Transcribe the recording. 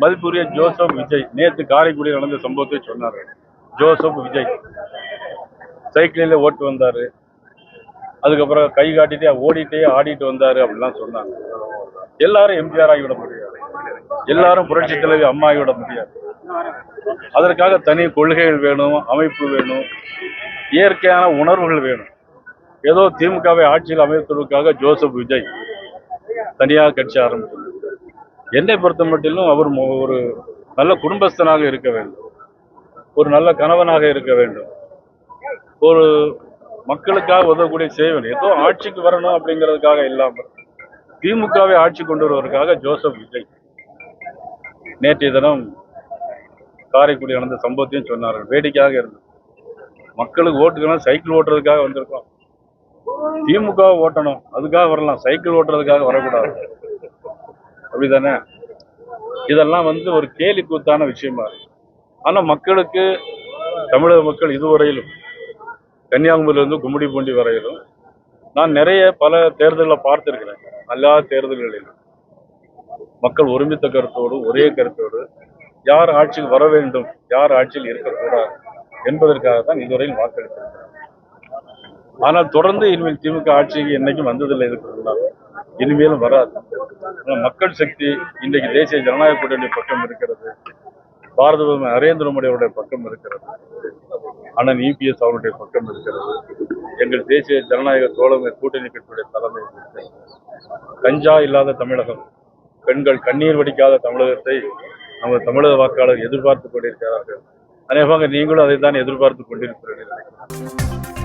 மதிப்புரிய Joseph Vijay நேற்று காரைக்குடி நடந்த சம்பவத்தை சொன்னார். ஜோசப் விஜய் சைக்கிளில் ஓட்டு வந்தாரு, அதுக்கப்புறம் கை காட்டிட்டே ஓடிட்டே ஆடிட்டு வந்தாரு அப்படிலாம் சொன்னாங்க. எல்லாரும் எம்ஜிஆர் ஆகிவிட முடியாது, எல்லாரும் புரட்சி தலைவி அம்மா ஆகிவிட முடியாது. அதற்காக தனி கொள்கைகள் வேணும், அமைப்பு வேணும், இயற்கையான உணர்வுகள் வேணும். ஏதோ திமுகவை ஆட்சியில் அமைப்பதற்காக ஜோசப் விஜய் தனியாக கட்சி ஆரம்பித்தார். என்னை பொறுத்த மட்டிலும் அவர் ஒரு நல்ல குடும்பஸ்தனாக இருக்க வேண்டும், ஒரு நல்ல கணவனாக இருக்க வேண்டும், ஒரு மக்களுக்காக உதவக்கூடிய செய்ய வேண்டும். ஏதோ ஆட்சிக்கு வரணும் அப்படிங்கிறதுக்காக இல்லாமல் திமுகவை ஆட்சி கொண்டு வருவதற்காக ஜோசப் விஜய் நேற்றைய தினம் காரைக்குடி நடந்த சம்பவத்தையும் சொன்னார்கள். வேடிக்கையாக இருந்தது. மக்களுக்கு ஓட்டுக்கணும், சைக்கிள் ஓட்டுறதுக்காக வந்திருக்கோம். திமுக ஓட்டணும் அதுக்காக வரலாம், சைக்கிள் ஓட்டுறதுக்காக வரக்கூடாது, அப்படிதானே? இதெல்லாம் ஒரு கேலி கூத்தான விஷயமா இருக்கு. ஆனா மக்களுக்கு, தமிழக மக்கள் இதுவரையிலும் கன்னியாகுமரியிலிருந்து கும்மிடிப்பூண்டி வரையிலும் நான் நிறைய பல தேர்தலில் பார்த்திருக்கிறேன். எல்லா தேர்தல்களிலும் மக்கள் ஒருமித்த கருத்தோடு, ஒரே கருத்தோடு யார் ஆட்சியில் வர வேண்டும், யார் ஆட்சியில் இருக்கக்கூடாது என்பதற்காக தான் இதுவரையில் வாக்களித்திருக்கிறார். ஆனால் தொடர்ந்து இனிமேல் திமுக ஆட்சிக்கு என்னைக்கும் வந்ததில்லை, இருக்கிறார், இனிமேலும் வராது. மக்கள் சக்தி இன்றைக்கு தேசிய ஜனநாயக கூட்டணி பக்கம் இருக்கிறது, பாரத பிரதமர் நரேந்திர மோடி அவருடைய பக்கம் இருக்கிறது, அண்ணன் இபிஎஸ் அவருடைய பக்கம் இருக்கிறது, எங்கள் தேசிய ஜனநாயக தோழமை கூட்டணி கட்சியுடைய தலைமை. கஞ்சா இல்லாத தமிழகம், பெண்கள் கண்ணீர் வடிக்காத தமிழகத்தை நமது தமிழக வாக்காளர் எதிர்பார்த்து கொண்டிருக்கிறார்கள். அநேகமாக நீங்களும் அதை தான் எதிர்பார்த்து கொண்டிருக்கிறீர்கள்.